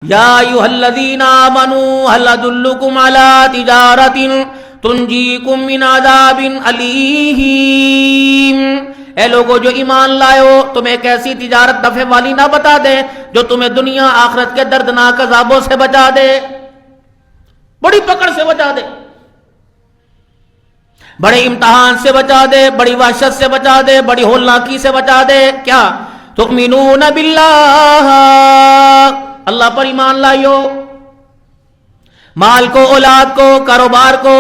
یا ایھا الذین آمنوا هل ادلکم علی تجارۃ تنجیکم من عذاب الیم۔ اے لوگو جو ایمان لائے ہو، تمہیں ایک ایسی تجارت نفع والی نہ بتا دے جو تمہیں دنیا آخرت کے دردناک عذابوں سے بچا دے، بڑی پکڑ سے بچا دے، بڑے امتحان سے بچا دے، بڑی وحشت سے بچا دے، بڑی ہولناکی سے بچا دے۔ کیا؟ تؤمنون باللہ، اللہ پر ایمان لائیو، مال کو، اولاد کو، کاروبار کو،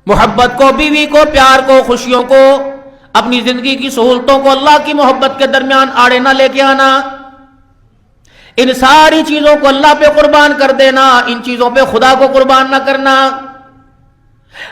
محبت کو، بیوی کو، پیار کو، خوشیوں کو، اپنی زندگی کی سہولتوں کو اللہ کی محبت کے درمیان آڑے نہ لے کے آنا، ان ساری چیزوں کو اللہ پہ قربان کر دینا، ان چیزوں پہ خدا کو قربان نہ کرنا۔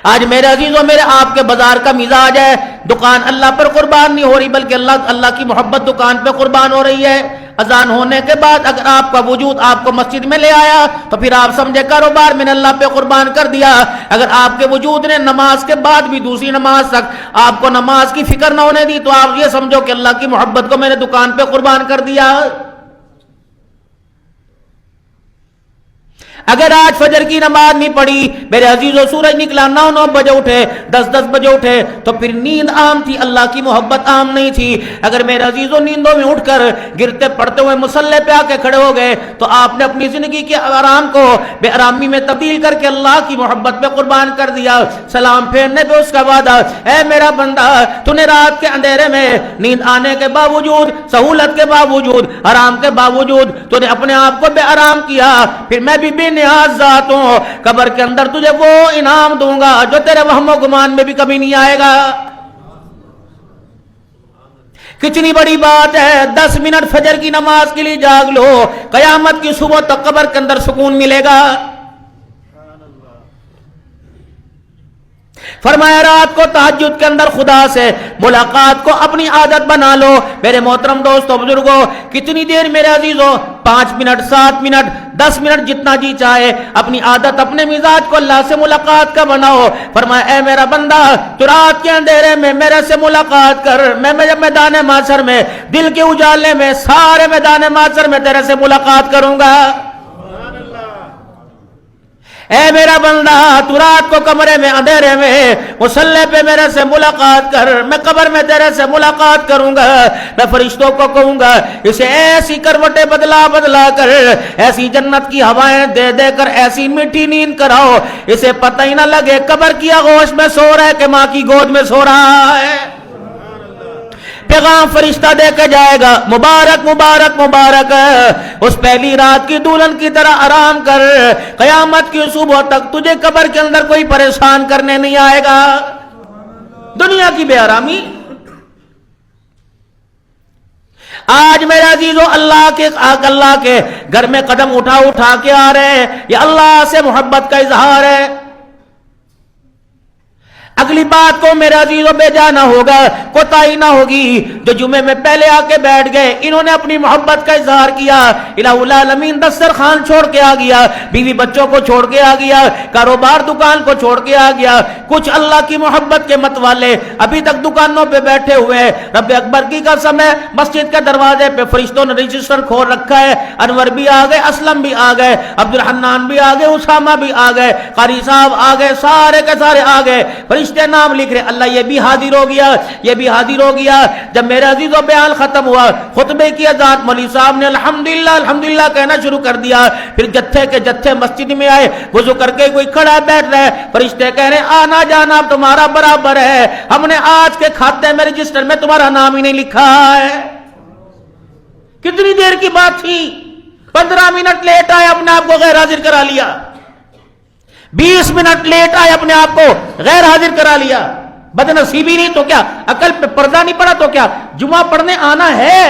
آج میرے عزیزوں، میرے آپ کے بازار کا مزاج ہے، دکان اللہ پر قربان نہیں ہو رہی بلکہ اللہ کی محبت دکان پہ قربان ہو رہی ہے۔ اذان ہونے کے بعد اگر آپ کا وجود آپ کو مسجد میں لے آیا تو پھر آپ سمجھے کاروبار میں نے اللہ پہ قربان کر دیا۔ اگر آپ کے وجود نے نماز کے بعد بھی دوسری نماز تک آپ کو نماز کی فکر نہ ہونے دی تو آپ یہ سمجھو کہ اللہ کی محبت کو میں نے دکان پہ قربان کر دیا۔ اگر آج فجر کی نماز نہیں پڑھی، میرے عزیزو، سورج نکلا 9 بجے اٹھے، 10 بجے اٹھے تو پھر نیند عام تھی، اللہ کی محبت عام نہیں تھی۔ اگر میرے عزیزو نیندوں میں اٹھ کر گرتے پڑتے ہوئے مصلی پہ آ کے کھڑے ہو گئے تو آپ نے اپنی زندگی کے آرام کو بے آرامی میں تبدیل کر کے اللہ کی محبت پہ قربان کر دیا۔ سلام پھیرنے پہ اس کا وعدہ، اے میرا بندہ، تو نے رات کے اندھیرے میں نیند آنے کے باوجود، سہولت کے باوجود، آرام کے باوجود تو نے اپنے آپ کو بے آرام کیا، پھر میں بھی بے نیاز ذات ہوں، قبر کے اندر تجھے وہ انعام دوں گا جو تیرے وہم و گمان میں بھی کبھی نہیں آئے گا۔ کتنی بڑی بات ہے، 10 منٹ فجر کی نماز کے لیے جاگ لو، قیامت کی صبح تک قبر کے اندر سکون ملے گا۔ فرمایا رات کو تہجد کے اندر خدا سے ملاقات کو اپنی عادت بنا لو۔ میرے محترم دوستو، بزرگوں، کتنی دیر میرے عزیزوں، 5 منٹ، 7 منٹ، 10 منٹ، جتنا جی چاہے اپنی عادت، اپنے مزاج کو اللہ سے ملاقات کا بناؤ۔ فرمایا اے میرا بندہ، تو رات کے اندھیرے میں میرے سے ملاقات کر، میں جب میدان محشر میں، دل کے اجالے میں، سارے میدان محشر میں تیرے سے ملاقات کروں گا۔ اے میرا بندہ، تو رات کو کمرے میں اندھیرے میں مصلی پہ میرے سے ملاقات کر، میں قبر میں تیرے سے ملاقات کروں گا۔ میں فرشتوں کو کہوں گا اسے ایسی کروٹیں بدلا کر، ایسی جنت کی ہوائیں دے دے کر ایسی میٹھی نیند کراؤ اسے پتہ ہی نہ لگے قبر کی آغوش میں سو رہا ہے کہ ماں کی گود میں سو رہا ہے۔ پیغام فرشتہ دے کے جائے گا، مبارک مبارک مبارک، اس پہلی رات کی دلہن کی طرح آرام کر، قیامت کی صبح تک تجھے قبر کے اندر کوئی پریشان کرنے نہیں آئے گا۔ دنیا کی بے آرامی آج میرے عزیزو اللہ کے گھر میں قدم اٹھا کے آ رہے ہیں، یہ اللہ سے محبت کا اظہار ہے۔ اگلی بات کو میرے عزیزوں بے جانا ہوگا، کوتاہی نہ ہوگی۔ جو جمعے میں پہلے آ کے بیٹھ گئے، انہوں نے اپنی محبت کا اظہار کیا، الہ العالمین دسترخوان چھوڑ کے آ گیا، بیوی بچوں کو چھوڑ کے آ گیا، کاروبار دکان کو چھوڑ کے آ گیا۔ کچھ اللہ کی محبت کے مت والے ابھی تک دکانوں پہ بیٹھے ہوئے، رب اکبر کی قسم ہے، مسجد کے دروازے پہ فرشتوں نے رجسٹر کھول رکھا ہے، انور بھی آ گئے، اسلم بھی آ گئے، عبد الحنان بھی آ گئے، اسامہ بھی آ گئے، قاری صاحب آ گئے، سارے کے سارے آ گئے، فرشتے نام لکھ رہے، اللہ یہ بھی حاضر ہو گیا، یہ بھی حاضر ہو گیا۔ جب میرے عزیزوں بیان ختم ہوا، خطبے کی اذان، مولوی صاحب نے الحمدللہ الحمدللہ کہنا شروع کر دیا، پھر جتھے کے جتھے مسجد میں آئے، وضو کر کے کوئی کھڑا بیٹھ رہا ہے، فرشتے کہہ رہے آنا جانا تمہارا برابر ہے، ہم نے آج کے کھاتے میں رجسٹر میں تمہارا نام ہی نہیں لکھا ہے۔ کتنی دیر کی بات تھی، 15 منٹ لیٹ آئے، اپنے آپ کو غیر حاضر کرا لیا، 20 منٹ لیٹ آئے، اپنے آپ کو غیر حاضر کرا لیا۔ بدنصیبی نہیں تو کیا، عقل پہ پردہ نہیں پڑا تو کیا؟ جمعہ پڑھنے آنا ہے،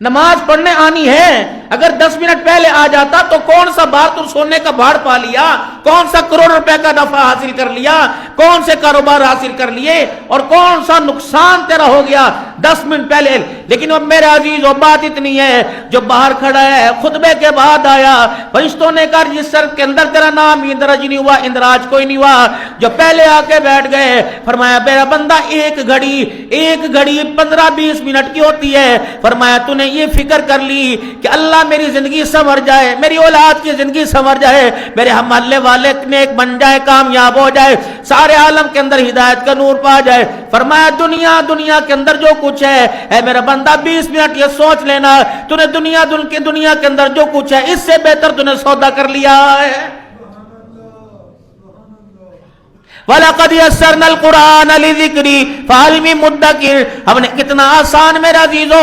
نماز پڑھنے آنی ہے، اگر 10 منٹ پہلے آ جاتا تو کون سا بار تو سونے کا بھاڑ پا لیا، کون سا کروڑ روپے کا نفع حاصل کر لیا، کون سے کاروبار حاصل کر لیے، اور کون سا نقصان تیرا ہو گیا 10 منٹ پہلے۔ لیکن اب میرے عزیزو بات اتنی ہے، جو باہر کھڑا ہے خطبے کے بعد آیا، فرشتوں نے کہا رجسٹر کے اندر تیرا نام ہی درج نہیں ہوا، اندراج کوئی نہیں ہوا۔ جو پہلے آ کے بیٹھ گئے، فرمایا میرا بندہ ایک گھڑی 15-20 منٹ کی ہوتی ہے، فرمایا تو نے یہ فکر کر لی کہ اللہ اللہ میری زندگی سنور جائے, میری اولاد کی زندگی سنور جائے, میرے محلے والے نیک بن جائے, کامیاب ہو جائے, سارے عالم کے اندر ہدایت کا نور پا جائے. فرمایا دنیا کے اندر جو کچھ ہے, اے میرا بندہ 20 منٹ یہ سوچ لینا, تو نے دنیا کے اندر جو کچھ ہے اس سے بہتر تو نے سودا کر لیا ہے. وَلَقَدْ يَسَّرْنَا الْقُرْآنَ لِذِكْرِ فَهَلْ مِن مُدَّكِرٍ. ہم نے کتنا آسان میرا عزیزو,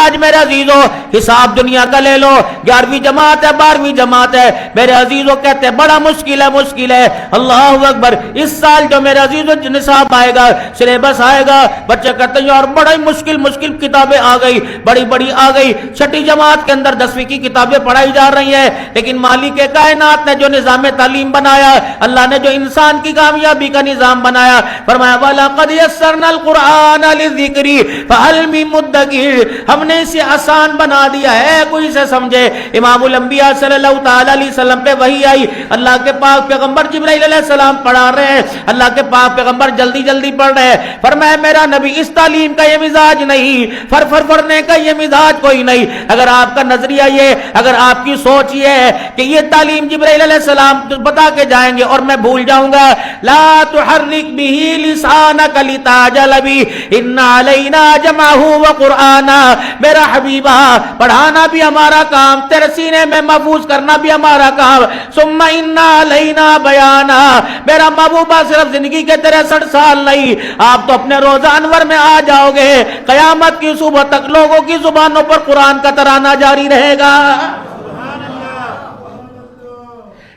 آج میرا عزیزو حساب دنیا کا لے لو, 11ویں جماعت ہے 12ویں جماعت ہے, میرے عزیزو کہتے ہیں بڑا مشکل ہے. اللہ اکبر. اس سال جو میرے عزیزو نصاب آئے گا, سلیبس آئے گا, بچے کہتے ہیں اور بڑا ہی مشکل کتابیں آ گئی, بڑی آ گئی. 6ٹھی جماعت کے اندر 10ویں کی کتابیں پڑھائی جا رہی ہیں, لیکن مالک کائنات نے جو نظام تعلیم بنایا, اللہ نے جو انسان کی کامیابی کا نظام بنایا, فرمایا وَلَقَدْ يَسَّرْنَا الْقُرْآنَ لِلذِّكْرِ فَهَلْ مِن مُدَّكِرٍ. ہم نے اسے آسان بنا دیا ہے, کوئی اسے سمجھے. امام الانبیاء صلی اللہ تعالی علیہ وسلم پہ وحی آئی, اللہ کے پاک پیغمبر جبرائیل علیہ السلام پڑھا رہے ہیں, اللہ کے پاک پیغمبر جلدی پڑھ رہے ہیں. فرمایا میرا نبی اس تعلیم کا یہ مزاج نہیں, فرنے کا یہ مزاج کوئی نہیں. اگر آپ کا نظریہ یہ, اگر آپ کی سوچ یہ ہے کہ یہ تعلیم جبرائیل علیہ السلام بتا کے جائیں گے اور میں بھول جاؤں گا, لا تحرک به لسانک لتعجل به ان علینا جمعہ وقرآنا. میرا حبیبہ پڑھانا بھی ہمارا کام, تیرے سینے میں محفوظ کرنا بھی ہمارا کام. ثم ان علینا بیانا. میرا محبوبہ صرف زندگی کے 63 سال نہیں, آپ تو اپنے روزہ انور میں آ جاؤ گے, قیامت کی صبح تک لوگوں کی زبانوں پر قرآن کا ترانہ جاری رہے گا.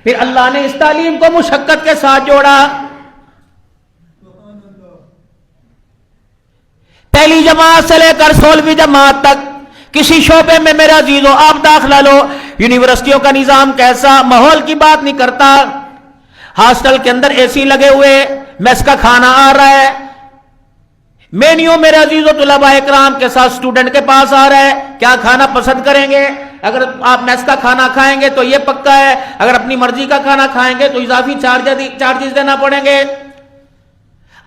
پھر اللہ نے اس تعلیم کو مشقت کے ساتھ جوڑا. پہلی جماعت سے لے کر 16ویں جماعت تک کسی شعبے میں میرا عزیزو آپ داخلہ لو, یونیورسٹیوں کا نظام کیسا, ماحول کی بات نہیں کرتا, ہاسٹل کے اندر اے سی لگے ہوئے, میس کا کھانا آ رہا ہے, مینیو میرے عزیزو طلباء اکرام کے ساتھ اسٹوڈنٹ کے پاس آ رہا ہے, کیا کھانا پسند کریں گے. اگر آپ میس کا کھانا کھائیں گے تو یہ پکا ہے, اگر اپنی مرضی کا کھانا کھائیں گے تو اضافی چارجز دینا پڑیں گے.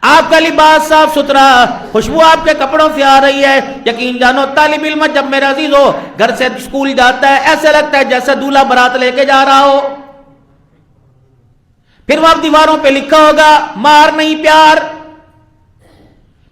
آپ کا لباس صاف ستھرا, خوشبو آپ کے کپڑوں سے آ رہی ہے. یقین جانو طالب علم جب میرا عزیز ہو گھر سے اسکول جاتا ہے ایسے لگتا ہے جیسے دولہا بارات لے کے جا رہا ہو. پھر وہاں دیواروں پہ لکھا ہوگا مار نہیں پیار.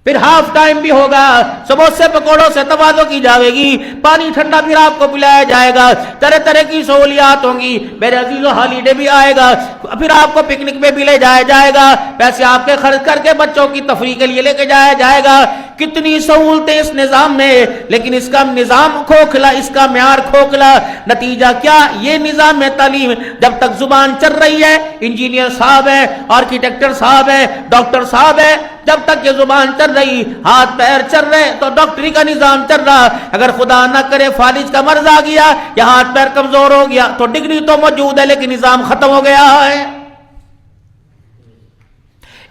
پھر ہاف ٹائم بھی ہوگا, سموسے پکوڑوں سے تواضع کی جائے گی, پانی ٹھنڈا پھر آپ کو پلایا جائے گا, طرح کی سہولیات ہوں گی. میرے عزیزو ہالیڈے بھی آئے گا, پھر آپ کو پکنک پہ بھی لے جایا جائے گا, پیسے آپ کے خرچ کر کے بچوں کی تفریح کے لیے لے کے جایا جائے گا. کتنی سہولتیں اس نظام میں, لیکن اس کا نظام کھوکھلا, اس کا معیار کھوکھلا. نتیجہ کیا, یہ نظام میں تعلیم جب تک زبان چل رہی ہے, انجینئر صاحب ہے, آرکیٹیکٹر صاحب ہے, ڈاکٹر صاحب ہے, جب تک یہ زبان چل رہی, ہاتھ پیر چل رہے تو ڈاکٹری کا نظام چل رہا. اگر خدا نہ کرے فالج کا مرض آ گیا یا ہاتھ پیر کمزور ہو گیا تو ڈگری تو موجود ہے لیکن نظام ختم ہو گیا ہے.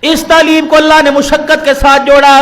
اس تعلیم کو اللہ نے مشقت کے ساتھ جوڑا.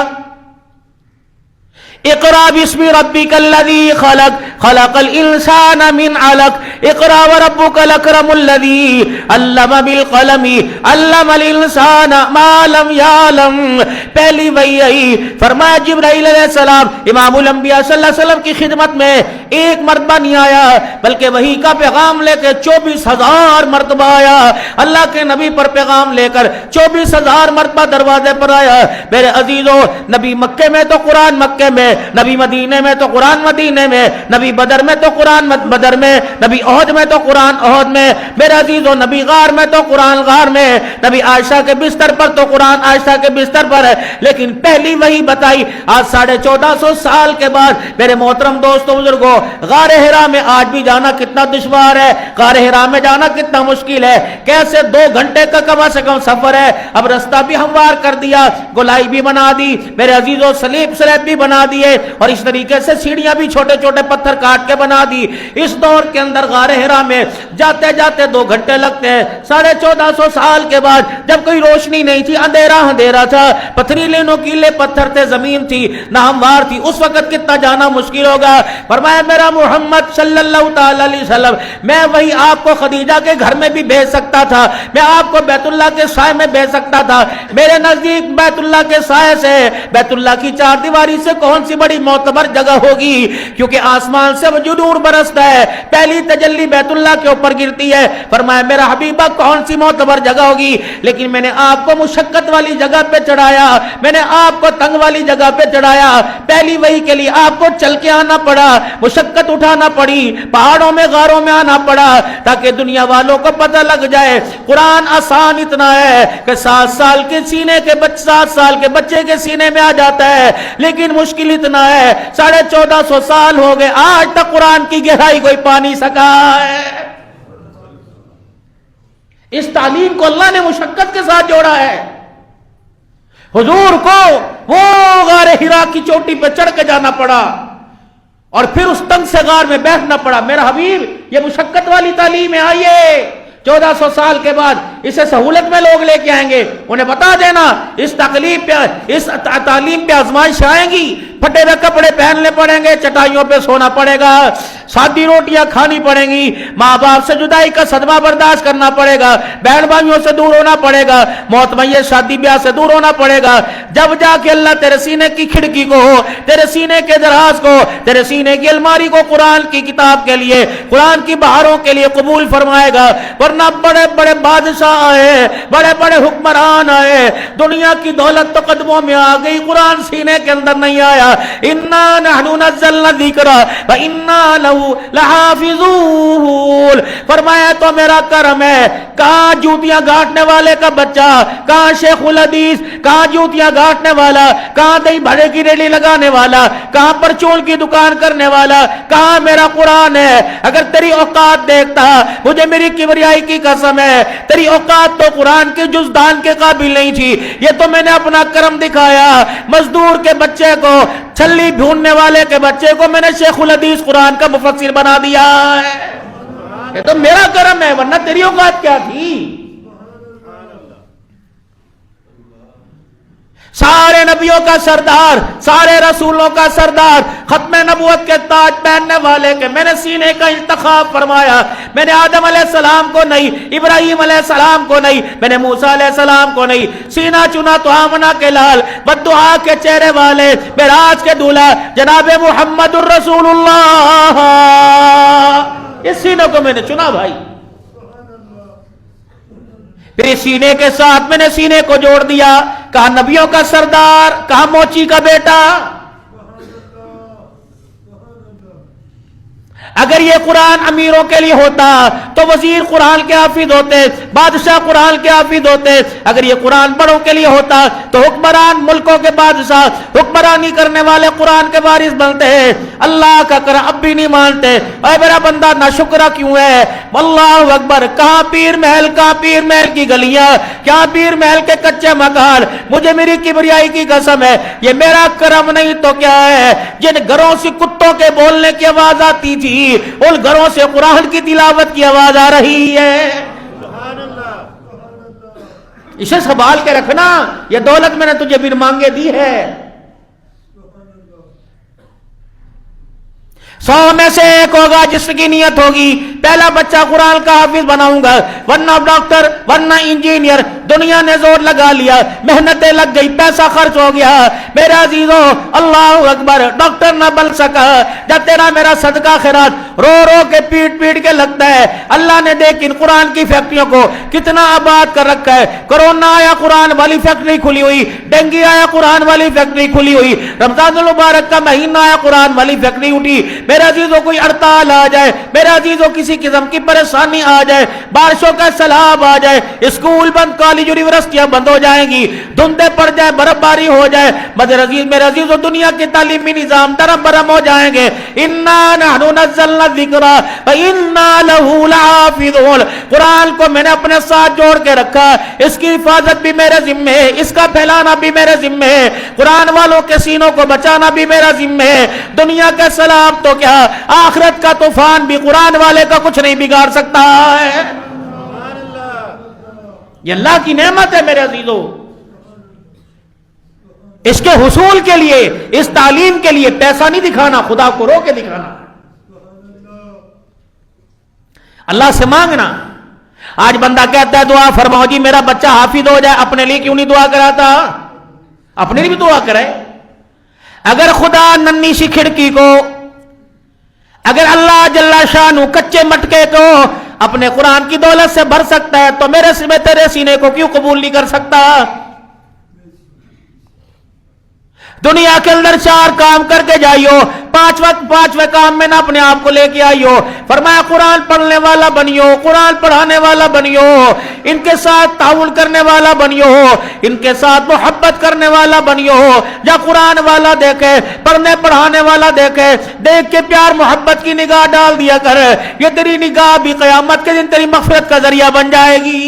اقرا بسم ربک الذی خلق خلق الانسان من علق اقرا وربک الاکرم الذی علم بالقلم علم الانسان ما لم یعلم. پہلی وحی آئی, فرمایا جبرائیل علیہ السلام امام الانبیاء صلی اللہ علیہ وسلم کی خدمت میں ایک مرتبہ نہیں آیا بلکہ وحی کا پیغام لے کے 24,000 مرتبہ آیا. اللہ کے نبی پر پیغام لے کر 24,000 مرتبہ دروازے پر آیا. میرے عزیزو, نبی مکے میں تو قرآن مکے میں, نبی مدینے میں تو قرآن مدینے میں, نبی بدر میں تو قرآن بدر میں, نبی احد میں تو قرآن احد میں. میرے عزیزو, نبی غار میں تو قرآن غار میں, نبی عائشہ کے بستر پر تو قرآن عائشہ کے بستر پر ہے. لیکن پہلی وحی بتائی آج 1450 سال کے بعد. میرے محترم دوستوں بزرگوں, غار ہرا میں آج بھی جانا کتنا دشوار ہے, غار ہرا میں جانا کتنا مشکل ہے. کیسے 2 گھنٹے کا کم سے کم سفر ہے. اب رستہ بھی ہموار کر دیا, گولائی بھی بنا دی میرے عزیزو, سلیب بھی بنا دیے, اور اس طریقے سے سیڑھیاں بھی چھوٹے چھوٹے پتھر کاٹ کے بنا دی. اس دور کے اندر غار ہرا میں جاتے جاتے 2 گھنٹے لگتے ہیں. 1450 سال کے بعد جب کوئی روشنی نہیں تھی, اندھیرا تھا, پتھریلے نوکیلے پتھر تھے, زمین تھی نہ ہموار تھی, اس وقت کتنا جانا مشکل ہوگا. فرمایا میرا محمد صلی اللہ تعالی علیہ وسلم, میں وہی آپ کو خدیجہ کے گھر میں بھی بھیج سکتا تھا, میں آپ کو بیت اللہ کے سائے میں بھیج سکتا تھا. میرے نزدیک بیت اللہ کے سائے سے, بیت اللہ کی 4 دیواری سے کون سی بڑی معتبر جگہ ہوگی, کیونکہ آسمان سے جو نور برستا ہے پہلی تجلی بیت اللہ کے اوپر گرتی ہے. فرمایا میرا حبیبہ کون سی معتبر جگہ ہوگی, لیکن میں نے آپ کو مشقت والی جگہ پہ چڑھایا, میں نے آپ کو تنگ والی جگہ پہ چڑھایا. پہلی وحی کے لیے آپ کو چل کے آنا پڑا, مشقت اٹھانا پڑی, پہاڑوں میں غاروں میں آنا پڑا, تاکہ دنیا والوں کو پتہ لگ جائے قرآن آسان اتنا ہے کہ 7 سال کے سینے کے 7 سال کے بچے کے سینے میں آ جاتا ہے, لیکن مشکل اتنا ہے 1450 سال ہو گئے آج تک قرآن کی گہرائی کوئی پا نہیں سکا ہے. اس تعلیم کو اللہ نے مشقت کے ساتھ جوڑا ہے. حضور کو وہ غار حرا کی چوٹی پہ چڑھ کے جانا پڑا اور پھر اس تنگ سے غار میں بیٹھنا پڑا. میرا حبیب یہ مشقت والی تعلیم ہے. آئیے 1400 سال کے بعد اسے سہولت میں لوگ لے کے آئیں گے, انہیں بتا دینا اس تعلیم پہ آزمائش آئیں گی, پھٹے ہوئے کپڑے پہننے پڑیں گے, چٹائیوں پہ سونا پڑے گا, سادی روٹیاں کھانی پڑیں گی, ماں باپ سے جدائی کا صدمہ برداشت کرنا پڑے گا, بہن بھائیوں سے دور ہونا پڑے گا, موت میت شادی بیاہ سے دور ہونا پڑے گا. جب جا کے اللہ تیرے سینے کی کھڑکی کو, تیرے سینے کے دراز کو, تیرے سینے کی الماری کو قرآن کی کتاب کے لیے, قرآن کی بہاروں کے لیے قبول فرمائے گا. ورنہ بڑے بڑے بادشاہ آئے, بڑے بڑے حکمران آئے, دنیا کی دولت تو قدموں میں آ گئی, قرآن سینے کے اندر نہیں آیا. انا نحن نزلنا الذکر وانا لہ لحافظون. فرمایا تو میرا کرم ہے. کہاں جوتیاں گاٹنے والے کا بچہ, کہاں شیخ الحدیث, کہاں جوتیاں گاٹنے والا, کہاں دہی بھڑے کی ریلی لگانے والا, کہاں پرچون کی دکان کرنے والا, کہاں میرا قرآن ہے. اگر تیری اوقات دیکھتا, مجھے میری کبریائی کی قسم ہے, تیری اوقات تو قرآن کے جزدان کے قابل نہیں تھی. یہ تو میں نے اپنا کرم دکھایا. مزدور کے بچے کو, چھلی ڈھونڈنے والے کے بچے کو میں نے شیخ الحدیث قرآن کا مفسر بنا دیا ہے. یہ تو میرا کرم ہے, ورنہ تیری اوقات کیا تھی. سارے نبیوں کا سردار, سارے رسولوں کا سردار, ختم نبوت کے تاج پہننے والے کے میں نے سینے کا انتخاب فرمایا. میں نے آدم علیہ السلام کو نہیں, ابراہیم علیہ السلام کو نہیں, میں نے موسیٰ علیہ السلام کو نہیں, سینہ چنا تو آمنہ کے لال, بددعا کے چہرے والے, معراج کے دولہا جناب محمد الرسول اللہ, اس سینے کو میں نے چنا بھائی. پھر سینے کے ساتھ میں نے سینے کو جوڑ دیا, کہا نبیوں کا سردار, کہا موچی کا بیٹا. اگر یہ قرآن امیروں کے لیے ہوتا تو وزیر قرآن کے حافظ ہوتے, بادشاہ قرآن کے حافظ ہوتے. اگر یہ قرآن بڑوں کے لیے ہوتا تو حکمران ملکوں کے بادشاہ, حکمرانی کرنے والے قرآن کے وارث بنتے ہیں. اللہ کا کرم اب بھی نہیں مانتے. اے میرا بندہ ناشکرا کیوں ہے؟ اللہ اکبر. کہاں پیر محل, کہاں پیر محل کی گلیاں, کہاں پیر محل کے کچے مکان. مجھے میری کبریائی کی قسم ہے, یہ میرا کرم نہیں تو کیا ہے. جن گھروں سے کتوں کے بولنے کی آواز آتی تھی, ان گھروں سے قرآن کی تلاوت کی آواز آ رہی ہے. اسے سنبھال کے رکھنا, یہ دولت میں نے تجھے بن مانگے دی ہے. 100 میں سے ایک ہوگا جس کی نیت ہوگی پہلا بچہ قرآن کا حافظ بناؤں گا, ورنہ ڈاکٹر, ورنہ انجینئر. دنیا نے زور لگا لیا, محنتیں لگ گئی, پیسہ خرچ ہو گیا. میرا عزیزو اللہ اکبر, ڈاکٹر نہ بن سکا. جب تیرا میرا صدقہ خیرات رو رو کے پیٹ پیٹ کے لگتا ہے. اللہ نے دیکھ ان قرآن کی فیکٹریوں کو کتنا آباد کر رکھا ہے. کرونا آیا, قرآن والی فیکٹری کھلی ہوئی. ڈینگی آیا, قرآن والی فیکٹری کھلی ہوئی. رمضان المبارک کا مہینہ آیا, قرآن والی فیکٹری اٹھی. میرے عزیزوں کوئی ہڑتال آ جائے, میرے عزیزوں کسی قسم کی پریشانی آ جائے, بارشوں کا سیلاب آ جائے, اسکول بند, کالج یونیورسٹیاں بند ہو جائیں گی, دھندیں پڑ جائے, برف باری ہو جائے, میرے عزیزوں دنیا کے تعلیمی نظام درم برم ہو جائیں گے. انا نحن نزلنا الذکر وانا لہ لحافظون. قرآن کو میں نے اپنے ساتھ جوڑ کے رکھا, اس کی حفاظت بھی میرے ذمہ ہے, اس کا پھیلانا بھی میرے ذمہ ہے, قرآن والوں کے سینوں کو بچانا بھی میرا ذمہ ہے. دنیا کا سلام تو کیا, آخرت کا طوفان بھی قرآن والے کا کچھ نہیں بگاڑ سکتا ہے. یہ اللہ کی نعمت ہے میرے عزیزو. اس کے حصول کے لیے، اس تعلیم کے لیے پیسہ نہیں دکھانا، خدا کو رو کے دکھانا، اللہ سے مانگنا. آج بندہ کہتا ہے دعا فرماؤ جی میرا بچہ حافظ ہو جائے، اپنے لیے کیوں نہیں دعا کراتا؟ اپنے لیے بھی دعا کرے. اگر خدا ننھی سی کھڑکی کو، اگر اللہ جل شانہ کچے مٹکے کو اپنے قرآن کی دولت سے بھر سکتا ہے تو میرے سینے تیرے سینے کو کیوں قبول نہیں کر سکتا؟ دنیا کے اندر 4 کام کر کے جائیو، 5ویں کام میں نہ اپنے آپ کو لے کے آئیو. فرمایا قرآن پڑھنے والا بنیو، قرآن پڑھانے والا بنیو، ان کے ساتھ تعاون کرنے والا بنیو، ان کے ساتھ محبت کرنے والا بنیو. یا قرآن والا دیکھے، پڑھنے پڑھانے والا دیکھے، دیکھ کے پیار محبت کی نگاہ ڈال دیا کر. یہ تیری نگاہ بھی قیامت کے دن تیری مغفرت کا ذریعہ بن جائے گی.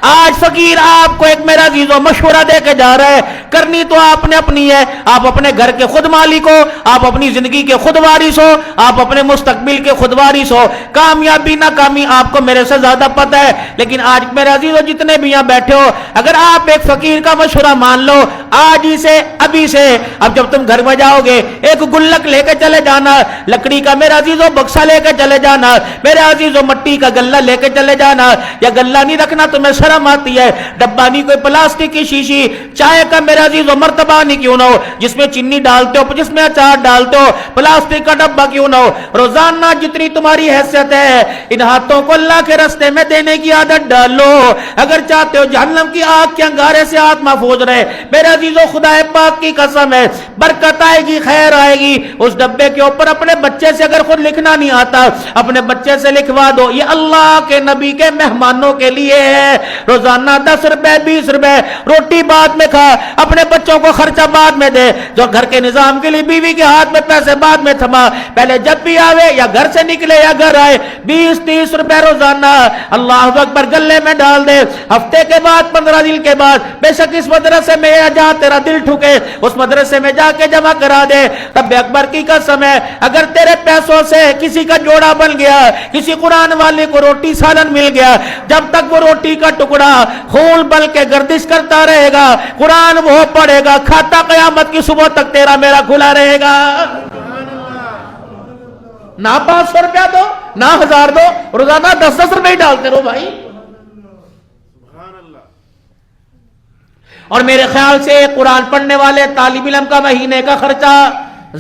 آج فقیر آپ کو ایک میرا عزیزو مشورہ دے کے جا رہا ہے، کرنی تو آپ نے اپنی ہے. آپ اپنے گھر کے خود مالک ہو، آپ اپنی زندگی کے خود وارث ہو، آپ اپنے مستقبل کے خود وارث ہو. کامیابی ناکامی آپ کو میرے سے زیادہ پتہ ہے. لیکن آج میرے عزیزو جتنے بھی یہاں بیٹھے ہو، اگر آپ ایک فقیر کا مشورہ مان لو آج ہی سے، ابھی سے، اب جب تم گھر میں جاؤ گے ایک گلک لے کے چلے جانا، لکڑی کا میرا عزیزو بکسا لے کے چلے جانا، میرے عزیزو مٹی کا گلہ لے کے چلے جانا. یا گلہ نہیں رکھنا تمہیں شرم آتی ہے، ڈبہ نہیں کوئی پلاسٹک کی شیشی، چائے کا میرا عزیزو مرتبہ نہیں کیوں نہ ہو جس میں چینی ڈالتے ہو، جس میں اچار ڈالتے ہو، پلاسٹک کا ڈبہ کیوں نہ ہو. روزانہ جتنی تمہاری حیثیت ہے ان ہاتھوں کو اللہ کے راستے میں دینے کی عادت ڈال لو. اگر چاہتے ہو جہنم کی آگ کے انگارے سے ہاتھ محفوظ رہے، میرے عزیزو خدا پاک کی قسم ہے برکت آئے گی، خیر آئے گی. اس ڈبے کے اوپر اپنے بچے سے اگر خود لکھنا نہیں آتا اپنے بچے سے لکھوا دو یہ اللہ کے نبی کے مہمانوں کے لیے ہے. روزانہ 10 روپے 20 روپے روٹی بعد میں کھا، اپنے بچوں کو خرچہ بعد میں دے. جو گھر کے نظام کے لیے بیوی کے ہاتھ میں پیسے بعد میں تھما، پہلے جب بھی آوے یا گھر سے نکلے یا گھر آئے 20-30 روپے روزانہ اللہ اکبر گلے میں ڈال دے. ہفتے کے بعد 15 دن کے بعد بے شک اس مدرسے میں جہاں تیرا دل ٹھکے اس مدرسے میں جا کے جمع کرا دے. تب اکبر کی قسم ہے اگر تیرے پیسوں سے کسی کا جوڑا بن گیا، کسی قرآن والے کو روٹی سالن مل گیا، جب تک وہ روٹی کا ٹکڑا خون بل کے گردش کرتا رہے گا، قرآن وہ پڑھے گا، کھاتا قیامت کی صبح تک تیرا میرا کھلا رہے گا. نہ 500 روپیہ دو نہ 1000 دو، روزانہ 10-10 روپے ہی ڈالتے رہو بھائی. اور میرے خیال سے قرآن پڑھنے والے طالب علم کا مہینے کا خرچہ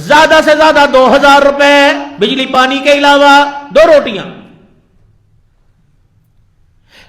زیادہ سے زیادہ 2000 روپے، بجلی پانی کے علاوہ 2 روٹیاں.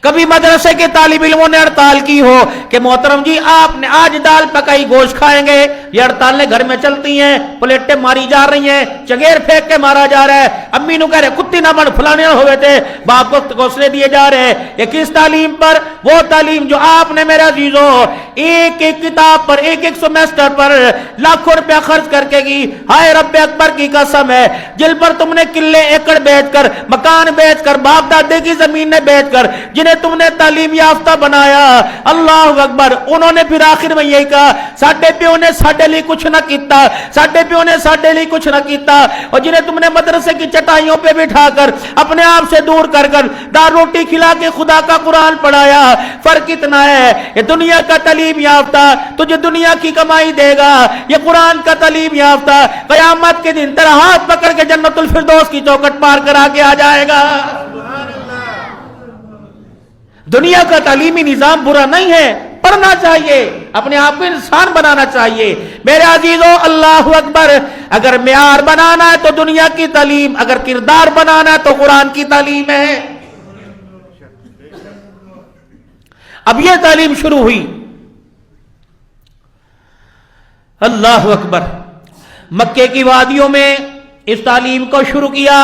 کبھی مدرسے کے طالب علموں نے ہڑتال کی ہو کہ محترم جی آپ نے آج دال پکائی گوشت کھائیں گے، یہ ہڑتالیں گھر میں چلتی ہیں، پلیٹیں ماری جا رہی ہیں، چگیر پھینک کے مارا جا رہا ہے، امی نو کہہ رہے کتی نہ بن فلانے ہوئے تھے، باپ کو گوسلے دیے جا رہے ہیں. یہ کس تعلیم پر؟ وہ تعلیم جو آپ نے میرے عزیزو ایک ایک کتاب پر، ایک ایک سیمسٹر پر لاکھوں روپیہ خرچ کر کے کی. ہائے رب اکبر کی قسم ہے جن پر تم نے قلے ایکڑ بیچ کر، مکان بیچ کر، باپ دادے کی زمینیں بیچ کر جنہیں تم نے تعلیم یافتہ بنایا، اللہ اکبر، انہوں نے پھر آخر میں یہی کہا ساڈے پیو نے ساڈے لیے کچھ نہ کیتا، ساڈے پیو نے ساڈے لیے کچھ نہ کیتا. اور جنہیں تم نے مدرسے کی چٹائیوں پہ بٹھا کر اپنے آپ سے دور کر کر دار روٹی کھلا کے خدا کا قرآن پڑھایا. فرق اتنا ہے یہ دنیا کا تعلیم یافتہ تجھے دنیا کی کمائی دے گا، یہ قرآن کا تعلیم یافتہ قیامت کے دن تیرا ہاتھ پکڑ کے جنت الفردوس کی چوکٹ پار کرا کے آ جائے گا. دنیا کا تعلیمی نظام برا نہیں ہے، پڑھنا چاہیے، اپنے آپ کو انسان بنانا چاہیے. میرے عزیزو اللہ اکبر، اگر معیار بنانا ہے تو دنیا کی تعلیم، اگر کردار بنانا ہے تو قرآن کی تعلیم ہے. اب یہ تعلیم شروع ہوئی، اللہ اکبر، مکے کی وادیوں میں اس تعلیم کو شروع کیا.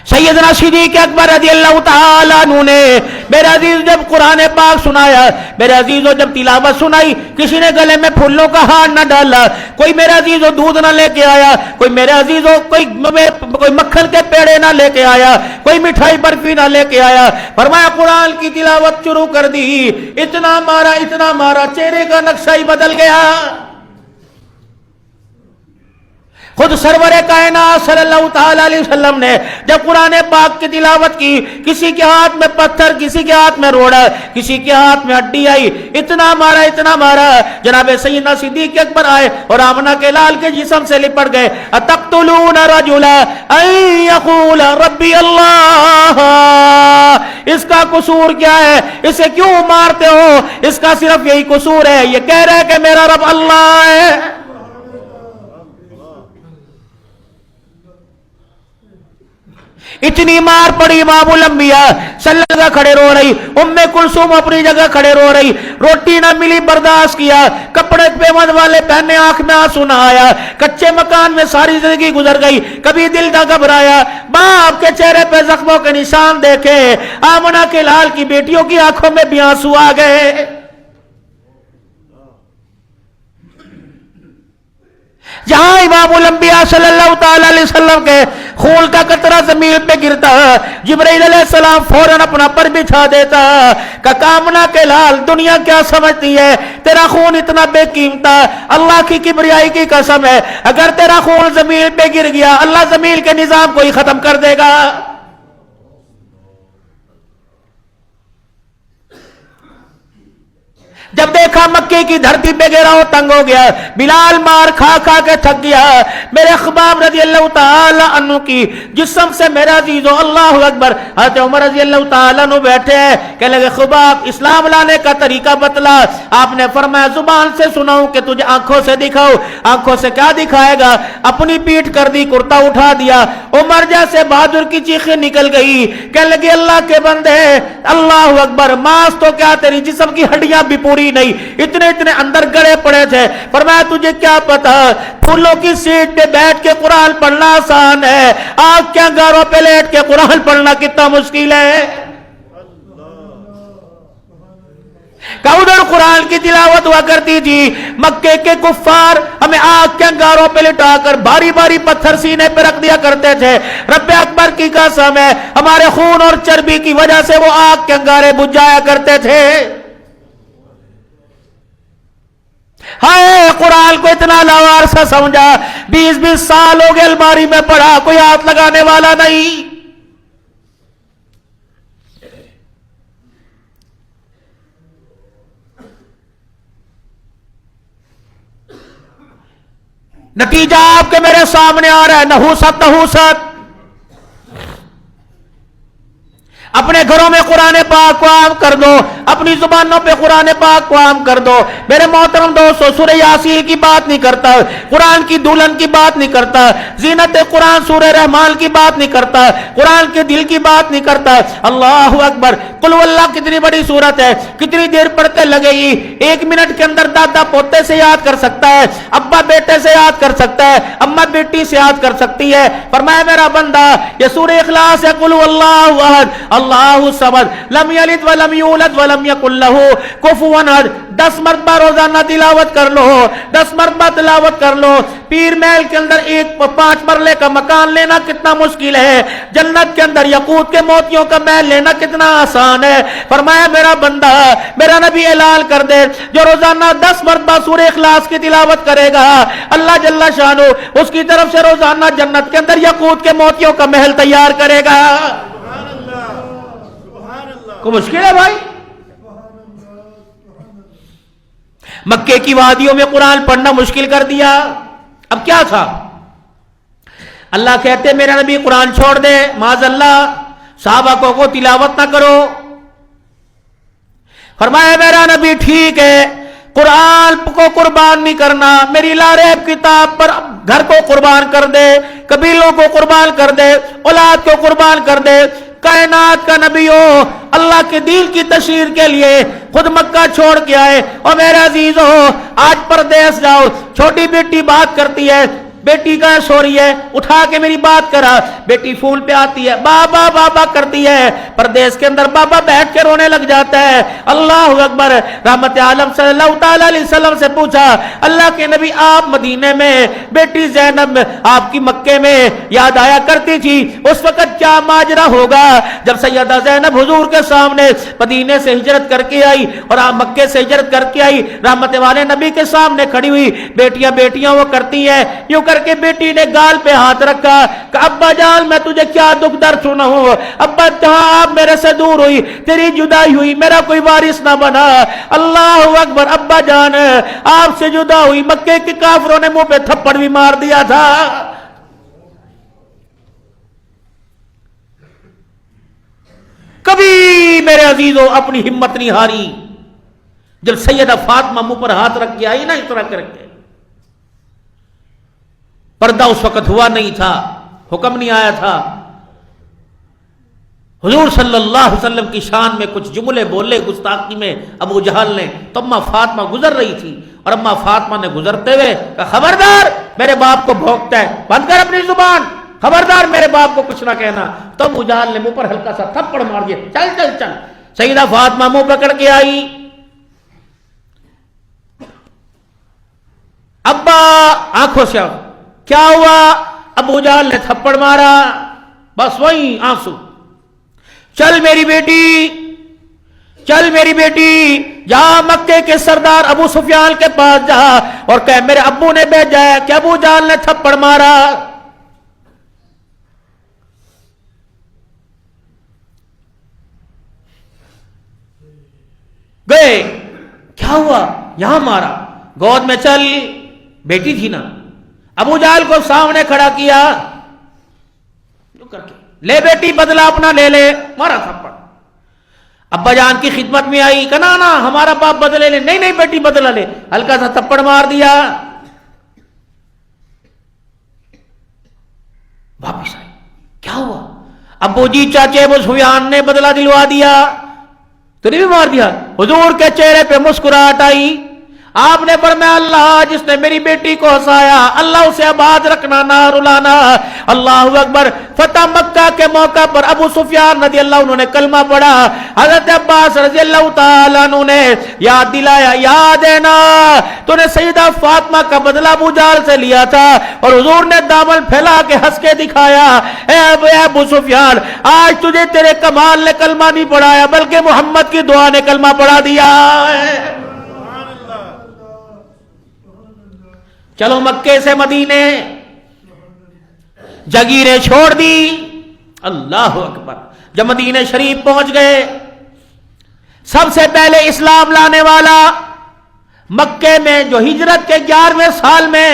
سیدنا صدیق اکبر رضی اللہ تعالیٰ عنہ نے میرے عزیز جب قرآن پاک سنایا، میرے عزیزو جب تلاوت سنائی، کسی نے گلے میں پھولوں کا ہار نہ ڈالا، کوئی میرے عزیزو دودھ نہ لے کے آیا، کوئی میرے عزیزو کوئی مکھن کے پیڑے نہ لے کے آیا، کوئی مٹھائی برفی نہ لے کے آیا. فرمایا قرآن کی تلاوت شروع کر دی، اتنا مارا چہرے کا نقشہ ہی بدل گیا. خود سرور کائنات صلی اللہ تعالی علیہ وسلم نے جب قرآن پاک کی تلاوت کی، کسی کے ہاتھ میں پتھر، کسی کے ہاتھ میں روڑا، کسی کے ہاتھ میں ہڈی آئی، اتنا مارا جناب سیدنا صدیق اکبر آئے اور آمنہ کے لال کے جسم سے لپٹ گئے. اتقتلون رجلا ان یقول ربی اللہ، اس کا قصور کیا ہے؟ اسے کیوں مارتے ہو؟ اس کا صرف یہی قصور ہے، یہ کہہ رہا ہے کہ میرا رب اللہ ہے. اتنی مار پڑی امام الانبیاء صلی اللہ جگہ کھڑے رو رہی، ام کلثوم اپنی جگہ کھڑے رو رہی، روٹی نہ ملی برداشت کیا، کپڑے پیمند والے پہنے آنکھ میں آنسو نہ آیا، کچے مکان میں ساری زندگی گزر گئی، کبھی دل نہ گھبرایا، باپ کے چہرے پہ زخموں کے نشان دیکھے، آمنہ کے لال کی بیٹیوں کی آنکھوں میں بھی آنسو آ گئے. جہاں امام الانبیاء صلی اللہ تعالی علیہ وسلم کے خون کا قطرہ زمین پہ گرتا، جبرائیل علیہ السلام فوراً اپنا پر بچھا دیتا کہ آمنہ کے لال دنیا کیا سمجھتی ہے، تیرا خون اتنا بے قیمت، اللہ کی کبریائی کی قسم ہے اگر تیرا خون زمین پہ گر گیا اللہ زمین کے نظام کو ہی ختم کر دے گا. جب دیکھا مکے کی دھرتی پہ گراؤ تنگ ہو گیا، بلال مار کھا کھا کے تھک گیا، میرے خباب رضی اللہ تعالی عنہ کی جسم سے میرا عزیزو اللہ اکبر، حضرت عمر رضی اللہ تعالی عنہ بیٹھے ہیں، کہنے لگے خباب اسلام لانے کا طریقہ بتلا. آپ نے فرمایا زبان سے سناؤں کہ تجھے آنکھوں سے دکھاؤ؟ آنکھوں سے کیا دکھائے گا؟ اپنی پیٹھ کر دی، کرتا اٹھا دیا. عمر جیسے بہادر کی چیخیں نکل گئی، کہنے لگے اللہ کے بندے اللہ اکبر، ماس تو کیا تیری جسم کی ہڈیاں بھی پوری نہیں، اتنے اندر گڑے پڑے تھے. فرمایا تجھے کیا پتا پھولوں کی سیٹ پہ بیٹھ کے قرآن پڑھنا آسان ہے، آگ کے انگاروں پہ لیٹ کے قرآن پڑھنا کتنا مشکل ہے. کہ ادھر قرآن کی تلاوت ہوا کرتی تھی، مکے کے کفار ہمیں آگ کے انگاروں پہ لٹا کر بھاری بھاری پتھر سینے پہ رکھ دیا کرتے تھے. رب اکبر کی قسم ہے ہمارے خون اور چربی کی وجہ سے وہ آگ کے انگارے بجھ جایا کرتے تھے. ہائے قرآن کو اتنا لاوار سا سمجھا، 20 سال ہو گئے الماری میں پڑا، کوئی ہاتھ لگانے والا نہیں. نتیجہ آپ کے میرے سامنے آ رہا ہے. نحوست اپنے گھروں میں قرآن پاک کو عام کر دو، اپنی زبانوں پہ قرآن پاک کو عام کر دو. میرے محترم دوستو، سورہ یاسین کی بات نہیں کرتا، قرآن کی دلہن کی بات نہیں کرتا، زینت قرآن سورہ رحمان کی بات نہیں کرتا، قرآن کے دل کی بات نہیں کرتا. اللہ اکبر، قل واللہ کتنی بڑی سورت ہے، کتنی دیر پڑھتے لگے گی. 1 منٹ کے اندر دادا پوتے سے یاد کر سکتا ہے، ابا بیٹے سے یاد کر سکتا ہے، اماں بیٹی سے یاد کر سکتی ہے. فرمایا میرا بندہ یہ سورہ اخلاص ہے، قل واللہ احد اللہ الصمد لم یلد ولم یولد ولم یکن لہ کفوا احد. 10 مرتبہ روزانہ تلاوت کر لو، 10 مرتبہ تلاوت کر لو. پیر محل کے اندر 5 مرلے کا مکان لینا کتنا مشکل ہے، جنت کے اندر یاقوت کے موتیوں کا محل لینا کتنا آسان ہے. فرمایا میرا بندہ، میرا نبی اعلان کر دے جو روزانہ 10 مرتبہ سورہ اخلاص کی تلاوت کرے گا اللہ جل شانہ اس کی طرف سے روزانہ جنت کے اندر یاقوت کے موتیوں کا محل تیار کرے گا. کو مشکل ہے بھائی؟ مکے کی وادیوں میں قرآن پڑھنا مشکل کر دیا. اب کیا تھا؟ اللہ کہتے میرا نبی قرآن چھوڑ دے، معاذ اللہ صحابہ کو تلاوت نہ کرو. فرمایا میرا نبی ٹھیک ہے قرآن کو قربان نہیں کرنا، میری لاریب کتاب پر گھر کو قربان کر دے، قبیلوں کو قربان کر دے، اولاد کو قربان کر دے. کائنات کا نبی ہو، اللہ کے دین کی تشہیر کے لیے خود مکہ چھوڑ کے آئے. اور میرا عزیز ہو آج پردیس جاؤ، چھوٹی بیٹی بات کرتی ہے، بیٹی کہاں سو رہی ہے، اٹھا کے میری بات کرا. بیٹی فون پہ آتی ہے، بابا بابا کرتی ہے، پردیس کے اندر بابا بیٹھ کے رونے لگ جاتا ہے. اللہ اکبر. رحمت عالم صلی اللہ تعالی علیہ وسلم سے پوچھا اللہ کے نبی آپ مدینے میں، بیٹی زینب آپ کی مکے میں یاد آیا کرتی تھی، اس وقت کیا ماجرا ہوگا جب سیدہ زینب حضور کے سامنے مدینے سے ہجرت کر کے آئی اور آپ مکے سے ہجرت کر کے آئی، رحمت والے نبی کے سامنے کھڑی ہوئی، بیٹیاں وہ کرتی ہیں یوں کر کر کے بیٹی نے گال پہ ہاتھ رکھا کہ ابا جان میں تجھے کیا دکھ درد سناؤں، ابا جہاں آپ میرے سے دور ہوئی، تیری جدائی ہوئی، میرا کوئی وارث نہ بنا۔ اللہ اکبر، ابا جان آپ سے جدا ہوئی، مکے کے کافروں نے منہ پہ تھپڑ بھی مار دیا تھا۔ کبھی میرے عزیزوں اپنی ہمت نہیں ہاری۔ جب سیدہ فاطمہ منہ پر ہاتھ رکھ کے آئی نا اس طرح کر کے، پردہ اس وقت ہوا نہیں تھا، حکم نہیں آیا تھا، حضور صلی اللہ علیہ وسلم کی شان میں کچھ جملے بولے گستاخی میں ابو جہل نے، تو اما فاطمہ گزر رہی تھی اور اما فاطمہ نے گزرتے ہوئے کہا خبردار میرے باپ کو بھونکتا ہے، بند کر اپنی زبان، خبردار میرے باپ کو کچھ نہ کہنا۔ تو ابو جہل نے منہ پر ہلکا سا تھپڑ مار دیا، چل چل چل۔ سیدہ فاطمہ منہ پکڑ کے آئی، ابا آنکھوں سے کیا ہوا؟ ابو جہل نے تھپڑ مارا، بس وہی آنسو۔ چل میری بیٹی، چل میری بیٹی، جا مکے کے سردار ابو سفیان کے پاس جا اور کہ میرے ابو نے بھیجا ہے کہ ابو جہل نے تھپڑ مارا۔ گئے، کیا ہوا؟ یہاں مارا، گود میں چل، بیٹی تھی نا، ابو جہل کو سامنے کھڑا کیا، لے بیٹی بدلہ اپنا لے لے، مارا تھپڑ۔ ابا جان کی خدمت میں آئی کہ نا ہمارا باپ بدلے لے، نہیں نہیں بیٹی بدلہ لے، ہلکا سا تھپڑ مار دیا، واپس آئی، کیا ہوا؟ ابو جی چاچے ابو سفیان نے بدلہ دلوا دیا، تو نہیں بھی مار دیا؟ حضور کے چہرے پہ مسکراہٹ آئی، آپ نے فرمایا اللہ جس نے میری بیٹی کو ہنسایا اللہ اسے آباد رکھنا نہ رلانا۔ اللہ اکبر۔ فتح مکہ کے موقع پر ابو سفیان رضی اللہ عنہ نے کلمہ پڑھا، حضرت عباس رضی اللہ تعالیٰ عنہ نے یاد دلایا، یاد ہے نا تو نے سیدہ فاطمہ کا بدلہ ابو جہل سے لیا تھا، اور حضور نے دامن پھیلا کے ہنس کے دکھایا، اے ابو سفیان آج تجھے تیرے کمال نے کلمہ نہیں پڑھایا بلکہ محمد کی دعا نے کلمہ پڑھا دیا۔ چلو مکے سے مدینے، جگیریں چھوڑ دی۔ اللہ اکبر۔ جب مدینے شریف پہنچ گئے، سب سے پہلے اسلام لانے والا مکے میں جو ہجرت کے 11ویں سال میں،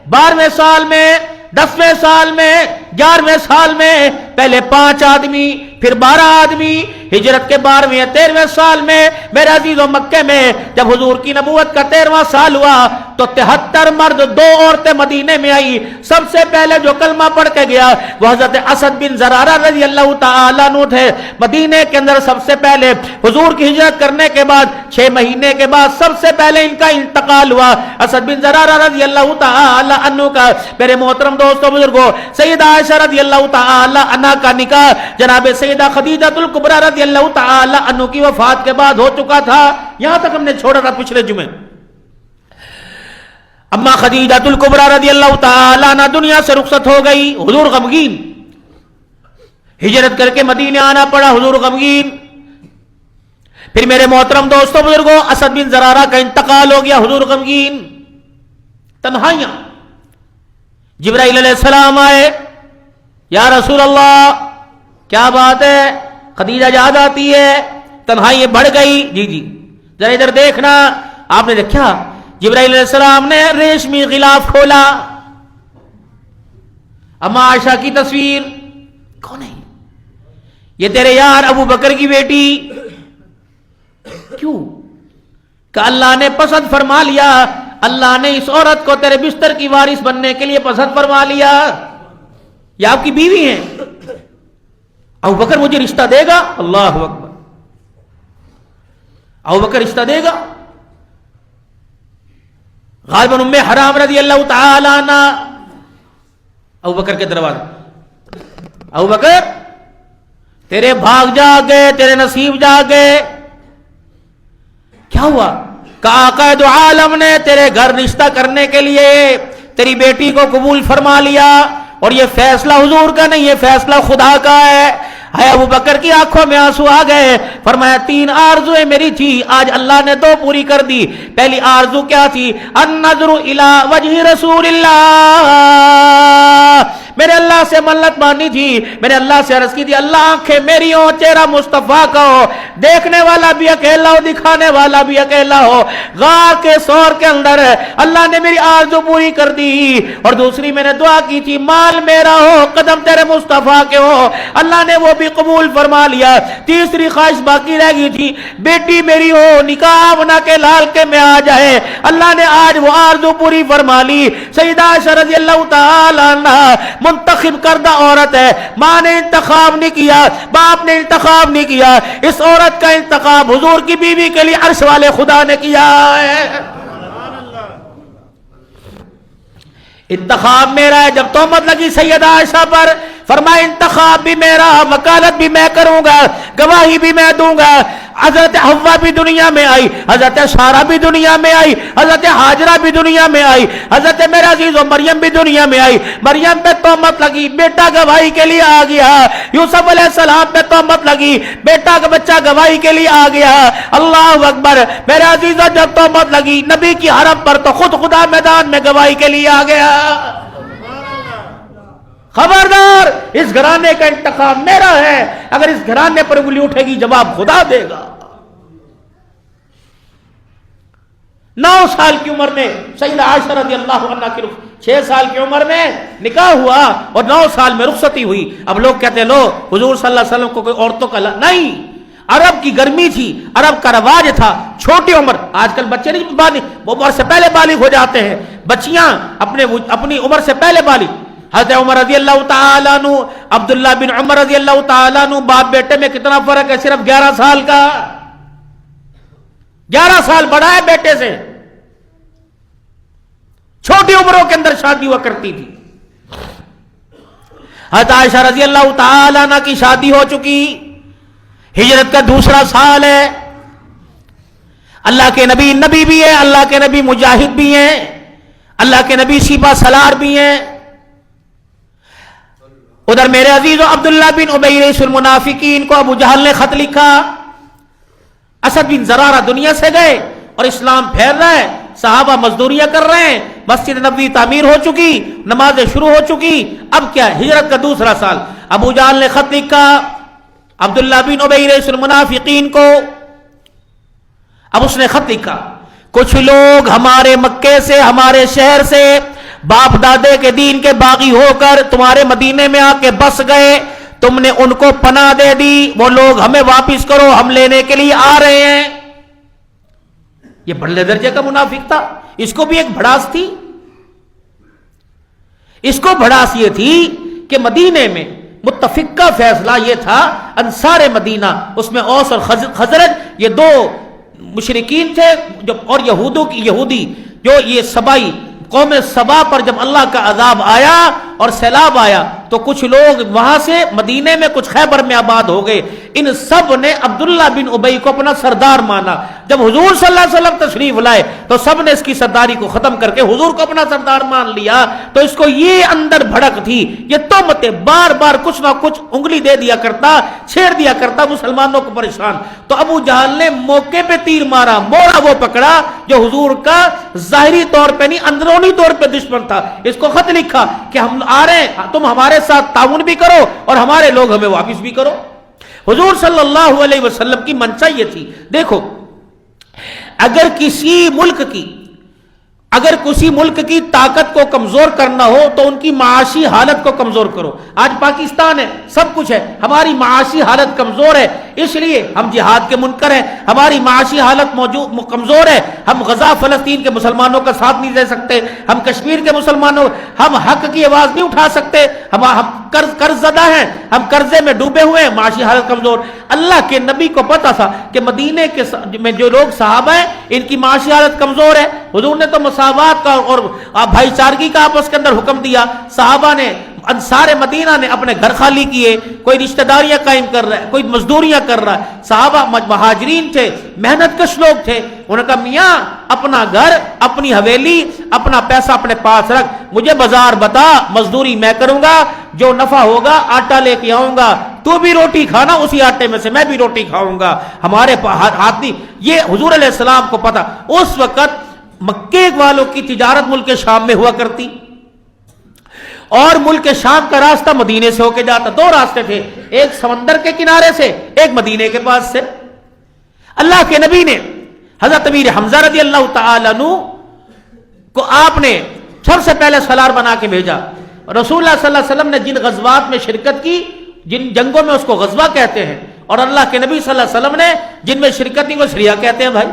12ویں سال میں، 10ویں سال میں، 11ویں سال میں پہلے 5 آدمی، پھر 12 آدمی، ہجرت کے 12ویں یا 13ویں سال میں میرے عزیزوں مکے میں جب حضور کی نبوت کا 13واں سال ہوا تو 73 مرد 2 عورتیں مدینے میں آئی۔ سب سے پہلے جو کلمہ پڑھ کے گیا وہ حضرت اسد بن زرارہ رضی اللہ تعالیٰ عنہ تھے۔ مدینے کے اندر سب سے پہلے حضور کی ہجرت کرنے کے بعد 6 مہینے کے بعد سب سے پہلے ان کا انتقال ہوا، اسد بن زرارہ رضی اللہ تعالیٰ عنہ کا۔ میرے محترم دوستوں بزرگوں، سیدہ عائشہ رضی اللہ تعالیٰ عنہ کا نکاح جناب سیدہ خدیجہ الکبریٰ رضی اللہ تعالیٰ عنہ کی وفات کے بعد ہو چکا تھا۔ یہاں تک ہم نے چھوڑا تھا پچھلے جمعے۔ اما خدیجہ الکبریٰ رضی اللہ تعالیٰ عنہ دنیا سے رخصت ہو گئی، حضور غمگین، ہجرت کر کے مدینے آنا پڑا، حضور غمگین۔ پھر میرے محترم دوستوں بزرگوں، اسد بن زرارہ کا انتقال ہو گیا، حضور غمگین۔ تنہائیاں، جبرائیل علیہ السلام آئے، یا رسول اللہ کیا بات ہے؟ خدیجہ یاد آتی ہے، تنہائی بڑھ گئی۔ جی جی ذرا ادھر دیکھنا۔ آپ نے دیکھا جبرائیل علیہ السلام نے ریشمی غلاف کھولا، اما عائشہ کی تصویر، کون ہے یہ؟ تیرے یار ابو بکر کی بیٹی۔ کیوں؟ کہ اللہ نے پسند فرما لیا، اللہ نے اس عورت کو تیرے بستر کی وارث بننے کے لیے پسند فرما لیا، یہ آپ کی بیوی ہیں، ابو بکر مجھے رشتہ دے گا۔ اللہ اکبر، ابو بکر رشتہ دے گا۔ غالباً ام حرام رضی اللہ تعالی عنہ ابو بکر کے دروازے، ابو بکر تیرے بھاگ جا گئے، تیرے نصیب جا گئے۔ کیا ہوا؟ کہ آقا دو عالم نے تیرے گھر رشتہ کرنے کے لیے تیری بیٹی کو قبول فرما لیا، اور یہ فیصلہ حضور کا نہیں، یہ فیصلہ خدا کا ہے۔ ابو بکر کی آنکھوں میں آنسو آ گئے، فرمایا 3 آرزویں میری تھی، آج اللہ نے 2 پوری کر دی۔ پہلی آرزو کیا تھی؟ النظر الی وجہ رسول اللہ، سے منت مانی تھی, میں نے اللہ سے عرض کی تھی اللہ آنکھیں میری ہو, چہرہ مصطفیٰ کا ہو, دیکھنے والا بھی اکیلا ہو, دکھانے والا بھی اکیلا ہو. غار کے سور کے اندر اللہ نے میری آرزو پوری کر دی. اور دوسری میں نے دعا کی تھی مال میرا ہو, قدم تیرے مصطفیٰ کے ہو, اللہ نے وہ بھی قبول فرما لیا. تیسری خواہش باقی رہ گئی تھی, بیٹی میری ہو, نکاح بنا کے لال کے میں آ جائے, اللہ نے آج وہ آرزو پوری فرما لی. سیدہ عائشہ رضی اللہ تعالی عنہ منتخب کردہ عورت ہے, ماں نے انتخاب نہیں کیا, باپ نے انتخاب نہیں کیا, اس عورت کا انتخاب حضور کی بیوی کے لیے عرش والے خدا نے کیا ہے. انتخاب میرا ہے. جب تہمت لگی سیدہ عائشہ پر, فرمایا انتخاب بھی میرا, وکالت بھی میں کروں گا, گواہی بھی میں دوں گا. حضرت حوا بھی دنیا میں آئی, حضرت سارہ بھی دنیا میں آئی, حضرت ہاجرہ بھی دنیا میں آئی, حضرت میرا عزیز و مریم بھی دنیا میں آئی. مریم پہ تہمت لگی, بیٹا گواہی کے لیے آ گیا. یوسف علیہ السلام پہ تہمت لگی, بیٹا کا بچہ گواہی کے لیے آ گیا. اللہ اکبر. میرا عزیز جب تہمت لگی نبی کی حرم پر تو خود خدا میدان میں گواہی کے لیے آ گیا. خبردار, اس گھرانے کا انتخاب میرا ہے. اگر اس گھرانے پر انگلی اٹھے گی جواب خدا دے گا. 9 سال کی عمر میں سیدہ عائشہ رضی اللہ عنہ کی 6 سال کی عمر میں نکاح ہوا اور 9 سال میں رخصتی ہوئی. اب لوگ کہتے ہیں لو حضور صلی اللہ علیہ وسلم کو کوئی عورتوں کا نہیں, عرب کی گرمی تھی, عرب کا رواج تھا. چھوٹی عمر, آج کل بچے نہیں بالغ, وہ عمر سے پہلے بالغ ہو جاتے ہیں, بچیاں اپنی عمر سے پہلے بالغ. حضرت عمر رضی اللہ تعالیٰ عنہ, عبداللہ بن عمر رضی اللہ تعالیٰ عنہ, باپ بیٹے میں کتنا فرق ہے, صرف 11 سال کا. 11 سال بڑا ہے بیٹے سے. چھوٹی عمروں کے اندر شادی ہوا کرتی تھی. حضرت عائشہ رضی اللہ تعالیٰ عنہ کی شادی ہو چکی, ہجرت کا دوسرا سال ہے. اللہ کے نبی بھی ہے, اللہ کے نبی مجاہد بھی ہیں, اللہ کے نبی سپہ سالار بھی ہیں. ادھر میرے عزیز عبداللہ بن ابی رئیس المنافقین کو ابو جہل نے خط لکھا. اسد بن زرارہ دنیا سے گئے اور اسلام پھیل رہا ہے, صحابہ مزدوریاں کر رہے ہیں, مسجد نبوی تعمیر ہو چکی, نمازیں شروع ہو چکی. اب کیا, ہجرت کا دوسرا سال. ابو جہل نے خط لکھا عبداللہ بن ابی رئیس المنافقین کو. اب اس نے خط لکھا, کچھ لوگ ہمارے مکے سے, ہمارے شہر سے, باپ دادے کے دین کے باغی ہو کر تمہارے مدینے میں آ کے بس گئے, تم نے ان کو پناہ دے دی, وہ لوگ ہمیں واپس کرو, ہم لینے کے لیے آ رہے ہیں. یہ بڑے درجے کا منافق تھا. اس کو بھی ایک بھڑاس تھی. اس کو بھڑاس یہ تھی کہ مدینے میں متفقہ فیصلہ یہ تھا, انصار مدینہ, اس میں اوس اور خزرج, یہ 2 مشرکین تھے, اور یہودی جو یہ سبائی قوم سبا پر جب اللہ کا عذاب آیا اور سیلاب آیا تو کچھ لوگ وہاں سے مدینے میں, کچھ خیبر میں آباد ہو گئے. ان سب نے عبداللہ بن ابی کو اپنا سردار مانا. جب حضور صلی اللہ علیہ وسلم تشریف لائے تو سب نے اس کی سرداری کو ختم کر کے حضور کو اپنا سردار مان لیا. تو اس کو یہ اندر بھڑک تھی, یہ تہمتیں بار بار کچھ نہ کچھ انگلی دے دیا کرتا, چھیڑ دیا کرتا مسلمانوں کو پریشان. تو ابو جہل نے موقع پہ تیر مارا, موڑا وہ پکڑا جو حضور کا ظاہری طور پہ نہیں اندرونی طور پہ دشمن تھا. اس کو خط لکھا کہ ہم آ رہے ہیں, تم ہمارے ساتھ تعاون بھی کرو اور ہمارے لوگ ہمیں واپس بھی کرو. حضور صلی اللہ علیہ وسلم کی منشا یہ تھی. دیکھو, اگر کسی ملک کی طاقت کو کمزور کرنا ہو تو ان کی معاشی حالت کو کمزور کرو. آج پاکستان ہے, سب کچھ ہے, ہماری معاشی حالت کمزور ہے, اس لیے ہم جہاد کے منکر ہیں. ہماری معاشی حالت کمزور ہے, ہم غزہ فلسطین کے مسلمانوں کا ساتھ نہیں دے سکتے, ہم کشمیر کے مسلمانوں, ہم حق کی آواز نہیں اٹھا سکتے, ہم قرض زدہ ہیں, ہم قرضے میں ڈوبے ہوئے ہیں, معاشی حالت کمزور. اللہ کے نبی کو پتا تھا کہ مدینے کے میں جو لوگ صحابہ ہیں ان کی معاشی حالت کمزور ہے. حضور نے تو مساوات کا اور بھائی چارگی کا آپس کے اندر حکم دیا. صحابہ نے, انصار مدینہ نے اپنے گھر خالی کیے, کوئی رشتہ داریاں قائم کر رہا ہے, کوئی مزدوریاں کر رہا ہے. صحابہ مہاجرین تھے, محنت کش لوگ تھے. انہوں نے کہا میاں اپنا گھر, اپنی حویلی, اپنا پیسہ اپنے پاس رکھ, مجھے بازار بتا, مزدوری میں کروں گا, جو نفع ہوگا آٹا لے کے آؤں گا, تو بھی روٹی کھانا, اسی آٹے میں سے میں بھی روٹی کھاؤں گا, ہمارے ہاتھ نہیں. یہ حضور علیہ السلام کو پتا. اس وقت مکے والوں کی تجارت ملک شام میں ہوا کرتی, اور ملک شام کا راستہ مدینے سے ہو کے جاتا. دو راستے تھے, ایک سمندر کے کنارے سے, ایک مدینے کے پاس سے. اللہ کے نبی نے حضرت امیر حمزہ رضی اللہ تعالی عنہ کو آپ نے سب سے پہلے سالار بنا کے بھیجا. رسول اللہ صلی اللہ علیہ وسلم نے جن غزوات میں شرکت کی, جن جنگوں میں اس کو غزوہ کہتے ہیں, اور اللہ کے نبی صلی اللہ علیہ وسلم نے جن میں شرکت کی وہ سریہ کہتے ہیں بھائی.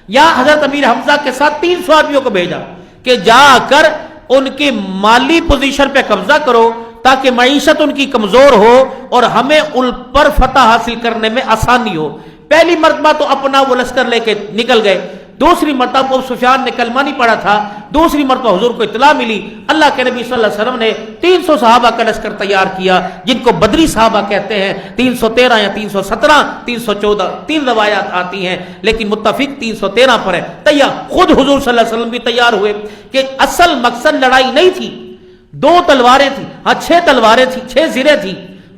یا حضرت امیر حمزہ کے ساتھ 300 آدمیوں کو بھیجا کہ جا کر ان کی مالی پوزیشن پہ قبضہ کرو تاکہ معیشت ان کی کمزور ہو اور ہمیں ان پر فتح حاصل کرنے میں آسانی ہو. پہلی مرتبہ تو اپنا وہ لشکر لے کے نکل گئے, دوسری مرتبہ ابو سفیان نے کلمہ نہیں پڑھا تھا, دوسری مرتبہ حضور کو اطلاع ملی. اللہ کے نبی صلی اللہ علیہ وسلم نے 300 صحابہ کا لشکر تیار کیا جن کو بدری صحابہ کہتے ہیں. 313 یا 317 314 3 روایات آتی ہیں, لیکن متفق 313 پر ہے. تیار خود حضور صلی اللہ علیہ وسلم بھی تیار ہوئے کہ اصل مقصد لڑائی نہیں تھی. 2 تلواریں تھیں, 6 تلواریں تھیں, 6 زریں تھیں,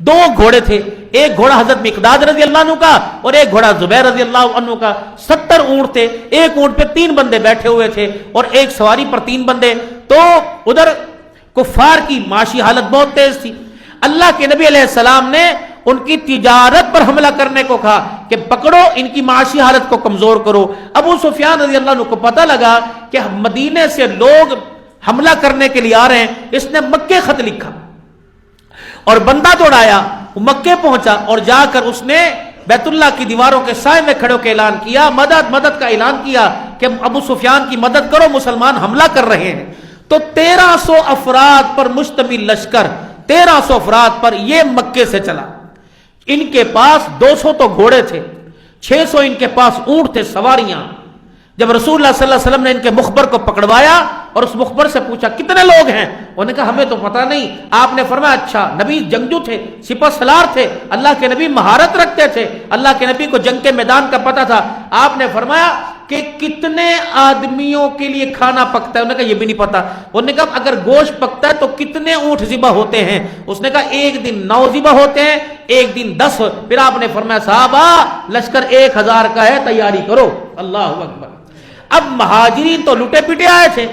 2 گھوڑے تھے, ایک گھوڑا حضرت مقداد رضی اللہ عنہ کا اور ایک گھوڑا زبیر رضی اللہ عنہ کا. 70 اونٹ تھے, ایک اونٹ پہ 3 بندے بیٹھے ہوئے تھے اور ایک سواری پر 3 بندے. تو ادھر کفار کی معاشی حالت بہت تیز تھی. اللہ کے نبی علیہ السلام نے ان کی تجارت پر حملہ کرنے کو کہا کہ پکڑو ان کی معاشی حالت کو کمزور کرو. ابو سفیان رضی اللہ عنہ کو پتہ لگا کہ مدینے سے لوگ حملہ کرنے کے لیے آ رہے ہیں. اس نے مکے خط لکھا اور بندہ دوڑایا, مکے پہنچا اور جا کر اس نے بیت اللہ کی دیواروں کے سائے میں کھڑے ہو کے اعلان کیا, مدد مدد کا اعلان کیا کہ ابو سفیان کی مدد کرو, مسلمان حملہ کر رہے ہیں. تو 1300 افراد پر مشتمل لشکر, 1300 افراد پر یہ مکے سے چلا. ان کے پاس 200 تو گھوڑے تھے, 600 ان کے پاس اونٹ تھے, سواریاں. جب رسول اللہ صلی اللہ علیہ وسلم نے ان کے مخبر کو پکڑوایا اور اس مخبر سے پوچھا کتنے لوگ ہیں, انہوں نے کہا ہمیں تو پتہ نہیں. آپ نے فرمایا اچھا, نبی جنگجو تھے, سپہ سالار تھے, اللہ کے نبی مہارت رکھتے تھے, اللہ کے نبی کو جنگ کے میدان کا پتہ تھا. آپ نے فرمایا کہ کتنے آدمیوں کے لیے کھانا پکتا ہے, انہوں نے کہا یہ بھی نہیں پتا. انہوں نے کہا اگر گوشت پکتا ہے تو کتنے اونٹ ذبح ہوتے ہیں, اس نے کہا ایک دن 9 ذبح ہوتے ہیں, ایک دن 10. پھر آپ نے فرمایا صحابہ لشکر 1000 کا ہے, تیاری کرو. اللہ اکبر. اب مہاجرین تو لٹے پٹے آئے تھے,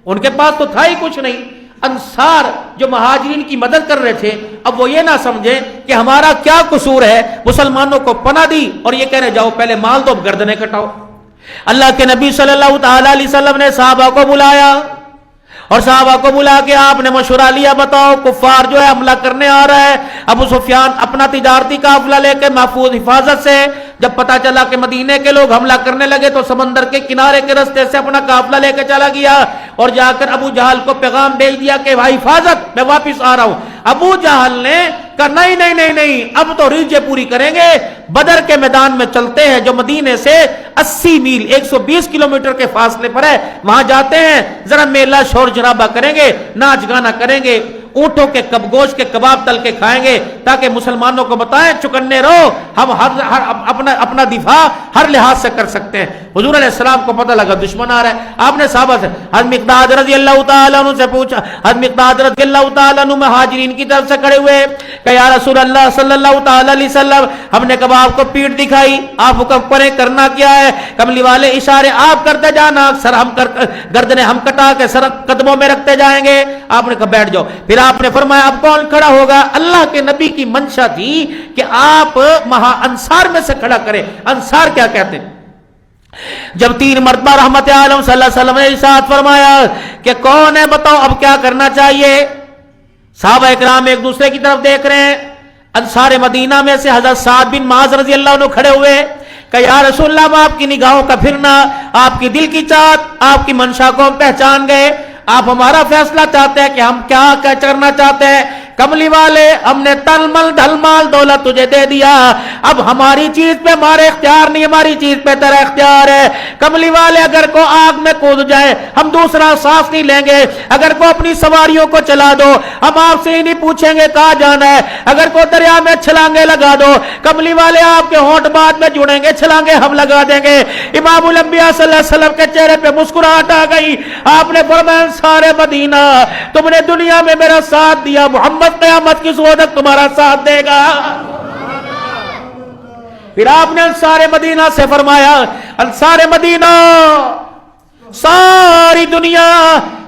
ان کے پاس تو تھا ہی کچھ نہیں. انصار جو مہاجرین کی مدد کر رہے تھے, اب وہ یہ نہ سمجھیں کہ ہمارا کیا قصور ہے, مسلمانوں کو پناہ دی اور یہ کہنے جاؤ پہلے مال دو گردنیں کٹاؤ. اللہ کے نبی صلی اللہ تعالی علیہ وسلم نے صحابہ کو بلایا اور صحابہ کو بلا کے آپ نے مشورہ لیا, بتاؤ کفار جو ہے حملہ کرنے آ رہا ہے. ابو سفیان اپنا تجارتی قافلہ لے کے محفوظ حفاظت سے, جب پتا چلا کہ مدینے کے لوگ حملہ کرنے لگے تو سمندر کے کنارے کے راستے سے اپنا قافلہ لے کے چلا گیا اور جا کر ابو جہل کو پیغام بھیج دیا کہ بھائی حفاظت میں واپس آ رہا ہوں. ابو جہل نے کہا نہیں نہیں نہیں نہیں, اب تو ریجیں پوری کریں گے, بدر کے میدان میں چلتے ہیں جو مدینے سے 80 میل 120 کلومیٹر کے فاصلے پر ہے, وہاں جاتے ہیں, ذرا میلہ شور جرابہ کریں گے, ناچ گانا کریں گے, اونٹوں کے گوشت کے کباب تل کے کھائیں گے تاکہ مسلمانوں کو بتائیں چکنے رہو, ہم اپنا دفاع ہر لحاظ سے کر سکتے ہیں. حضور علیہ السلام کو پتہ لگا دشمن آ رہا ہے. آپ نے صحابہ سے حضرت مقداد رضی اللہ تعالیٰ عنہ سے پوچھا, حضرت مقداد رضی اللہ تعالیٰ عنہ مہاجرین کی طرف سے کھڑے ہوئے کہ یا رسول اللہ صلی اللہ تعالیٰ علیہ وسلم, ہم نے کباب کو پیٹ دکھائی, آپ حکم کریں کرنا کیا ہے. کملی والے اشارے آپ کرتے جانا, سر ہم گردنیں ہم کٹا کے سر قدموں میں رکھتے جائیں گے. آپ نے کہا بیٹھ جاؤ. پھر آپ نے فرمایا اب کون کھڑا ہوگا. اللہ کے نبی کی منشا تھی کہ آپ انصار میں سے کھڑا کریں. انصار کیا کہتے ہیں؟ جب 3 مرتبہ رحمت عالم صلی اللہ علیہ وسلم نے ارشاد فرمایا کہ کون ہے بتاؤ اب کیا کرنا چاہیے, صحابہ اکرام ایک دوسرے کی طرف دیکھ رہے ہیں. انصار مدینہ میں سے حضرت سعد بن معاذ رضی اللہ عنہ کھڑے ہوئے کہ یا رسول اللہ, ہم آپ کی نگاہوں کا پھرنا, آپ کی دل کی چاہت, آپ کی منشا کو ہم پہچان گئے. آپ ہمارا فیصلہ چاہتے ہیں کہ ہم کیا کرنا چاہتے ہیں. کملی والے, ہم نے تن مل دھل مال دولت تجھے دے دیا, اب ہماری چیز پہ ہمارے اختیار نہیں, ہماری چیز پہ تیرا اختیار ہے. کملی والے, اگر کو آگ میں کود جائے ہم دوسرا سانس نہیں لیں گے, اگر کو اپنی سواریوں کو چلا دو ہم آپ سے ہی نہیں پوچھیں گے کہاں جانا ہے, اگر کو دریا میں چھلانگے لگا دو کملی والے آپ کے ہونٹ بات میں جڑیں گے, چھلانگے ہم لگا دیں گے. امام الانبیاء صلی اللہ علیہ وسلم کے چہرے پہ مسکراہٹ آ گئی. آپ نے فرمایا سارے مدینہ, تم نے دنیا میں میرا ساتھ دیا, محمد قیامت کی صبح تک تمہارا ساتھ دے گا. پھر آپ نے انصار مدینہ سے فرمایا, انصار مدینہ ساری دنیا